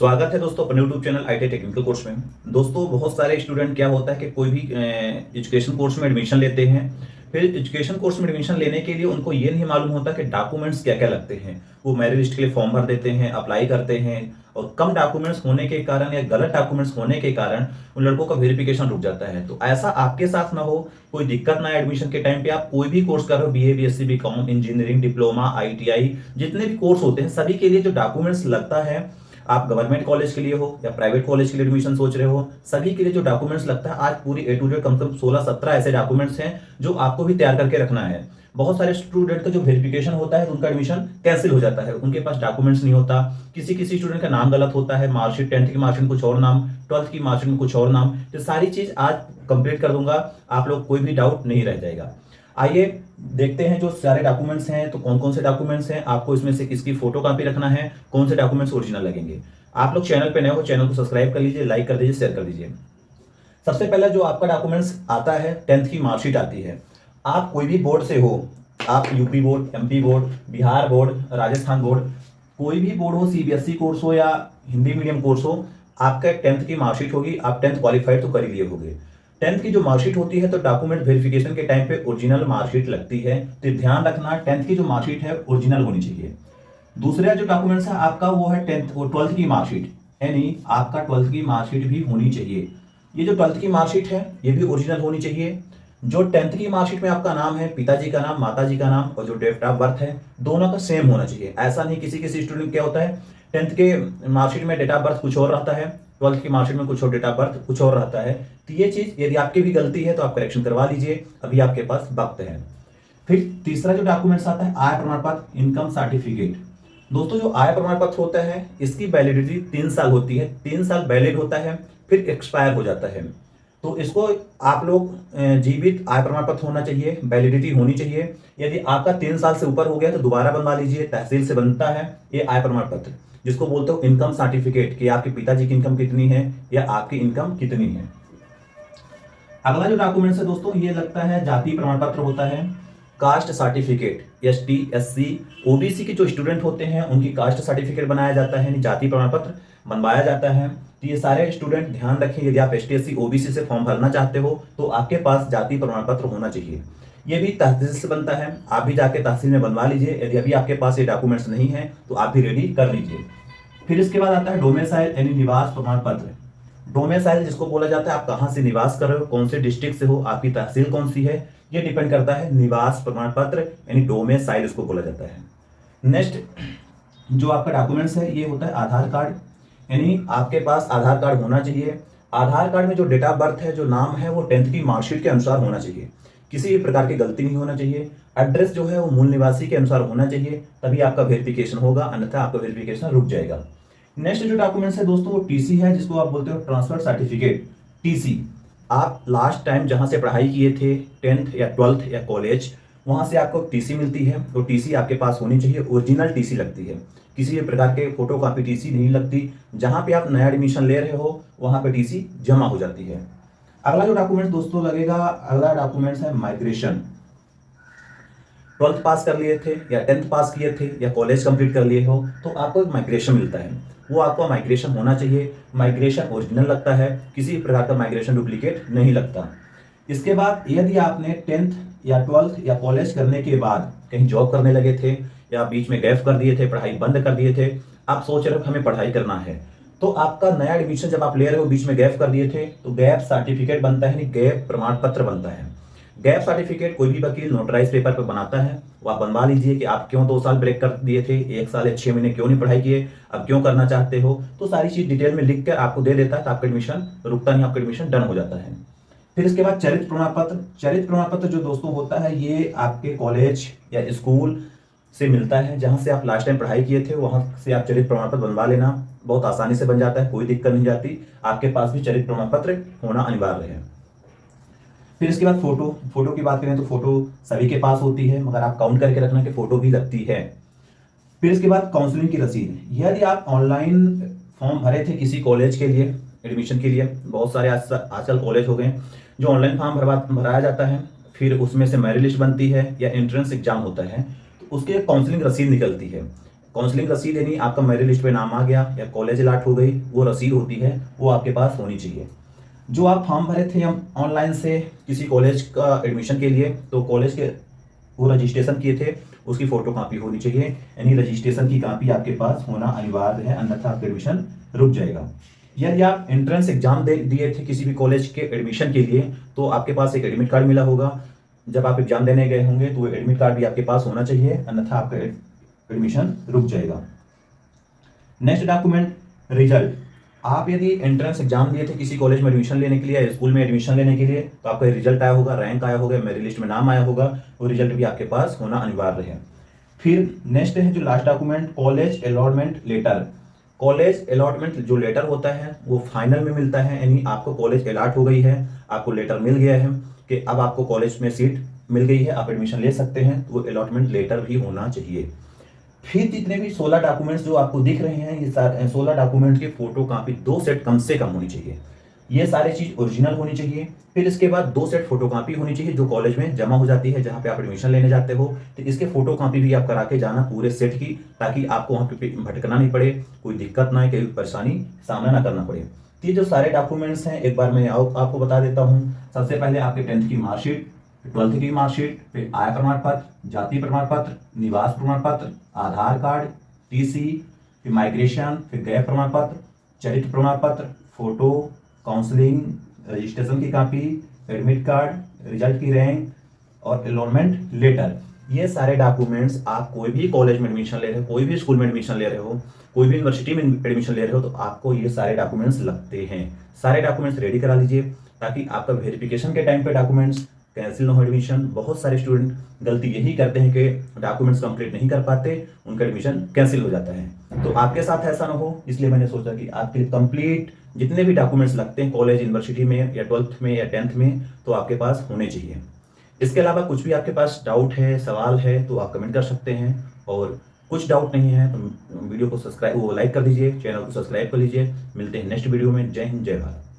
स्वागत है दोस्तों अपने YouTube channel IT technical course में। दोस्तों बहुत सारे स्टूडेंट क्या होता है कि कोई भी एजुकेशन कोर्स में एडमिशन लेते हैं। फिर एजुकेशन कोर्स में एडमिशन लेने के लिए उनको ये नहीं मालूम होता कि डॉक्यूमेंट्स क्या क्या लगते हैं। वो मेरिट लिस्ट के लिए फॉर्म भर देते हैं, अप्लाई करते हैं और कम डॉक्यूमेंट्स होने के कारण या गलत डॉक्यूमेंट्स होने के कारण उन लड़कों का वेरिफिकेशन रुक जाता है। तो ऐसा आपके साथ ना हो, कोई दिक्कत ना है एडमिशन के टाइम पे। आप कोई भी कोर्स कर रहे हो, BA, BSc, BCom, engineering, diploma, ITI, जितने भी कोर्स होते हैं सभी के लिए जो डॉक्यूमेंट्स लगता है, आप गवर्नमेंट कॉलेज के लिए हो या प्राइवेट कॉलेज के लिए एडमिशन सोच रहे हो, सभी के लिए जो डॉक्यूमेंट्स लगता है आज पूरी ए टू जेड कम से कम 16-17 ऐसे डॉक्यूमेंट्स हैं जो आपको भी तैयार करके रखना है। बहुत सारे स्टूडेंट का जो वेरिफिकेशन होता है उनका एडमिशन कैंसिल हो जाता है, उनके पास डॉक्यूमेंट्स नहीं होता। किसी किसी स्टूडेंट का नाम गलत होता है, मार्कशीट 10th की मार्कशीट में कुछ और नाम, 12th की मार्कशीट में कुछ और नाम। तो सारी चीज आज कंप्लीट कर दूंगा, आप लोग कोई भी डाउट नहीं रह जाएगा। आइए देखते हैं जो सारे डॉक्यूमेंट्स हैं, तो कौन कौन से डॉक्यूमेंट्स हैं, आपको इसमें से किसकी फोटो कॉपी रखना है, कौन से डॉक्यूमेंट्स ओरिजिनल लगेंगे। आप लोग चैनल पे नए हो, चैनल को सब्सक्राइब कर लीजिए, लाइक कर दीजिए, शेयर कर दीजिए। सबसे पहला जो आपका डॉक्यूमेंट्स आता है 10th की मार्कशीट आती है। आप कोई भी बोर्ड से हो, आप UP board, MP board, Bihar board, Rajasthan board, कोई भी बोर्ड हो, सीबीएसई कोर्स हो या हिंदी मीडियम कोर्स हो, आपका 10th की मार्कशीट होगी। आप 10th क्वालिफाइड तो कर ही लिए होगे। 10th की जो मार्कशीट होती है तो डॉक्यूमेंट वेरिफिकेशन के टाइम पे ओरिजिनल मार्कशीट लगती है। तो ध्यान रखना 10th की जो मार्कशीट है ओरिजिनल होनी चाहिए। दूसरा जो डॉक्यूमेंट्स है आपका वो है 10th और 12th की मार्कशीट, यानी आपका 12th की मार्कशीट भी होनी चाहिए। ये जो 12th की मार्कशीट है ये भी ओरिजिनल होनी चाहिए। जो 10th की मार्कशीट में आपका नाम है, पिताजी का नाम, माताजी का नाम और जो डेट ऑफ बर्थ है दोनों का सेम होना चाहिए। ऐसा नहीं किसी किसी स्टूडेंट क्या होता है 10th के मार्कशीट में डेट ऑफ बर्थ कुछ और रहता है, 12th की मार्कशीट में कुछ और डेट ऑफ बर्थ कुछ और रहता है। तो ये चीज यदि आपकी भी गलती है तो आप करेक्शन करवा लीजिए, अभी आपके पास वक्त है। फिर तीसरा जो डॉक्यूमेंट्स आता है आय प्रमाण पत्र, इनकम सर्टिफिकेट। दोस्तों जो आय प्रमाण पत्र होता है इसकी वैलिडिटी 3 साल होती है, 3 साल वैलिड होता है फिर एक्सपायर हो जाता है। तो इसको आप लोग जीवित आय प्रमाण पत्र होना चाहिए, वैलिडिटी होनी चाहिए। यदि आपका 3 साल से ऊपर हो गया तो दोबारा बनवा लीजिए, तहसील से बनता है ये आय प्रमाण पत्र, जिसको बोलते हो इनकम सर्टिफिकेट, कि आपके पिताजी की इनकम कितनी है या आपकी इनकम कितनी है। अगला जो डॉक्यूमेंट्स है दोस्तों ये लगता है जाति प्रमाण पत्र होता है, caste certificate, ST, SC, OBC के जो स्टूडेंट होते हैं उनकी कास्ट सर्टिफिकेट बनाया जाता है, यानी जाति प्रमाण पत्र बनवाया जाता है। तो ये सारे स्टूडेंट ध्यान रखें, यदि आप एसटी, एससी, ओबीसी से फॉर्म भरना चाहते हो तो आपके पास जाति प्रमाण पत्र होना चाहिए। ये भी तहसील से बनता है, आप भी जाके तहसील में बनवा लीजिए। यदि अभी आपके पास ये डॉक्यूमेंट्स नहीं है तो आप भी रेडी कर लीजिए। फिर इसके बाद आता है डोमेसाइल यानी निवास प्रमाण पत्र। डोमेसाइल जिसको बोला जाता है आप कहाँ से निवास कर रहे हो, कौन से डिस्ट्रिक्ट से हो, आपकी तहसील कौन सी है, ये डिपेंड करता है। निवास प्रमाण पत्र यानी डोमेसाइल इसको बोला जाता है। नेक्स्ट जो आपका डॉक्यूमेंट्स है ये होता है आधार कार्ड, यानी आपके पास आधार कार्ड होना चाहिए। आधार कार्ड में जो डेट ऑफ बर्थ है, जो नाम है वो 10th की मार्कशीट के अनुसार होना चाहिए, किसी भी प्रकार की गलती नहीं होना चाहिए। एड्रेस जो है वो मूल निवासी के अनुसार होना चाहिए, तभी आपका वेरिफिकेशन होगा, अन्यथा आपका वेरिफिकेशन रुक जाएगा। नेक्स्ट जो डॉक्यूमेंट्स है दोस्तों वो टीसी है, जिसको आप बोलते हो ट्रांसफर सर्टिफिकेट, टीसी। आप लास्ट टाइम जहां से पढ़ाई किए थे 10th या 12th या कॉलेज, वहां से आपको टीसी मिलती है, तो टीसी आपके पास होनी चाहिए, ओरिजिनल टीसी लगती है, किसी भी प्रकार के फोटो कॉपी टीसी नहीं लगती। जहां पे आप नया एडमिशन ले रहे हो वहां पे टीसी जमा हो जाती है। अगला जो डॉक्यूमेंट दोस्तों लगेगा, अगला डॉक्यूमेंट्स है माइग्रेशन। 12th पास कर लिए थे या 10th पास किए थे या कॉलेज कंप्लीट कर लिए हो तो आपको एक माइग्रेशन मिलता है, वो आपको माइग्रेशन होना चाहिए। माइग्रेशन ओरिजिनल लगता है, किसी प्रकार का माइग्रेशन डुप्लीकेट नहीं लगता। इसके बाद यदि आपने 10th या 12th या कॉलेज करने के बाद कहीं जॉब करने लगे थे या बीच में गैप कर दिए थे, पढ़ाई बंद कर दिए थे, आप सोच रहे हो हमें पढ़ाई करना है, तो आपका नया एडमिशन जब आप ले रहे हो, बीच में गैप कर दिए थे, तो गैप सर्टिफिकेट बनता है, यानी गैप प्रमाण पत्र बनता है। गैप सर्टिफिकेट कोई भी वकील नोटराइज पेपर पर बनाता है, वो आप बनवा लीजिए कि आप क्यों 2 साल ब्रेक कर दिए थे, 1 साल या 6 महीने क्यों नहीं पढ़ाई किए, अब क्यों करना चाहते हो, तो सारी चीज डिटेल में लिख कर आपको दे देता है, तो आपका एडमिशन रुकता नहीं, आपका एडमिशन डन हो जाता है। फिर इसके बाद चरित्र प्रमाण पत्र। चरित्र प्रमाण पत्र जो दोस्तों होता है ये आपके कॉलेज या स्कूल से मिलता है, जहां से आप लास्ट टाइम पढ़ाई किए थे वहां से आप चरित्र प्रमाण पत्र बनवा लेना, बहुत आसानी से बन जाता है, कोई दिक्कत नहीं जाती। आपके पास भी चरित्र प्रमाण पत्र होना अनिवार्य है। फिर इसके बाद फोटो की बात करें तो फोटो सभी के पास होती है, मगर आप काउंट करके रखना कि फोटो भी लगती है। फिर इसके बाद काउंसलिंग की रसीद, यदि आप ऑनलाइन फॉर्म भरे थे किसी कॉलेज के लिए एडमिशन के लिए, बहुत सारे आजकल कॉलेज हो गए जो ऑनलाइन फॉर्म भराया जाता है, फिर उसमें से मेरिट लिस्ट बनती है या एंट्रेंस एग्जाम होता है, तो उसके काउंसलिंग रसीद निकलती है। काउंसलिंग रसीद यानी आपका मेरिट लिस्ट पे नाम आ गया या कॉलेज अलॉट हो गई, वो रसीद होती है, वो आपके पास होनी चाहिए। जो आप फॉर्म भरे थे हम ऑनलाइन से किसी कॉलेज का एडमिशन के लिए, तो कॉलेज के वो रजिस्ट्रेशन किए थे, उसकी फोटो कॉपी होनी चाहिए, यानी रजिस्ट्रेशन की कॉपी आपके पास होना अनिवार्य है, अन्यथा आपका एडमिशन रुक जाएगा। यदि आप एंट्रेंस एग्जाम दे दिए थे किसी भी कॉलेज के एडमिशन के लिए, तो आपके पास एक एडमिट कार्ड मिला होगा। जब आप एग्जाम देने गए होंगे तो एडमिट कार्ड भी आपके पास होना चाहिए, अन्यथा आपका एडमिशन रुक जाएगा। Next document, result. आप यदि एंट्रेंस एग्जाम दिए थे किसी कॉलेज में एडमिशन लेने के लिए या स्कूल में एडमिशन लेने के लिए, तो आपका रिजल्ट आया होगा, रैंक आया होगा, मेरिट लिस्ट में नाम आया होगा, वो रिजल्ट भी आपके पास होना अनिवार्य है। फिर नेक्स्ट है जो last document, college allotment letter. College allotment जो लेटर होता है वो फाइनल में मिलता है, यानी आपको कॉलेज अलॉट हो गई है, आपको लेटर मिल गया है कि अब आपको कॉलेज में सीट मिल गई है, आप एडमिशन ले सकते हैं, तो वो अलॉटमेंट लेटर भी होना चाहिए। फिर जितने भी 16 डॉक्यूमेंट्स जो आपको दिख रहे हैं, ये 16 डॉक्यूमेंट की फोटो कॉपी 2 सेट कम से कम होनी चाहिए। ये सारी चीज ओरिजिनल होनी चाहिए। फिर इसके बाद 2 सेट फोटो कॉपी होनी चाहिए जो कॉलेज में जमा हो जाती है, जहाँ पे आप एडमिशन लेने जाते हो, तो इसके फोटो कॉपी भी आप करा के जाना पूरे सेट की, ताकि आपको वहाँ पे भटकना नहीं पड़े, कोई दिक्कत ना है, कोई परेशानी सामना ना करना पड़े। तो ये जो सारे डॉक्यूमेंट्स हैं एक बार मैं आपको बता देता हूँ। सबसे पहले आपके 10th की मार्कशीट, 12th की मार्कशीट, फिर आय प्रमाण पत्र, जाति प्रमाण पत्र, निवास प्रमाण पत्र, आधार कार्ड, टीसी, फिर माइग्रेशन, फिर गैप प्रमाण पत्र, चरित्र प्रमाण पत्र, फोटो, काउंसलिंग, रजिस्ट्रेशन की कॉपी, एडमिट कार्ड, रिजल्ट की रैंक और एनरोलमेंट लेटर। ये सारे डॉक्यूमेंट्स आप कोई भी कॉलेज में एडमिशन ले रहे हो, कोई भी स्कूल में एडमिशन ले रहे हो, कोई भी यूनिवर्सिटी में एडमिशन ले रहे हो, तो आपको ये सारे डॉक्यूमेंट्स लगते हैं। सारे डॉक्यूमेंट्स रेडी करा लीजिए, ताकि आपका वेरिफिकेशन के टाइम पे डॉक्यूमेंट्स कैंसिल ना हो एडमिशन। बहुत सारे स्टूडेंट गलती यही करते हैं कि डॉक्यूमेंट्स कंप्लीट नहीं कर पाते, उनका एडमिशन कैंसिल हो जाता है। तो आपके साथ ऐसा ना हो, इसलिए मैंने सोचा कि आपके लिए कंप्लीट जितने भी डॉक्यूमेंट्स लगते हैं कॉलेज, यूनिवर्सिटी में या 12th में या 10th में, तो आपके पास होने चाहिए। इसके अलावा कुछ भी आपके पास डाउट है, सवाल है, तो आप कमेंट कर सकते हैं, और कुछ डाउट नहीं है तो वीडियो को लाइक कर दीजिए, चैनल को सब्सक्राइब कर लीजिए। मिलते हैं नेक्स्ट वीडियो में। जय हिंद, जय भारत।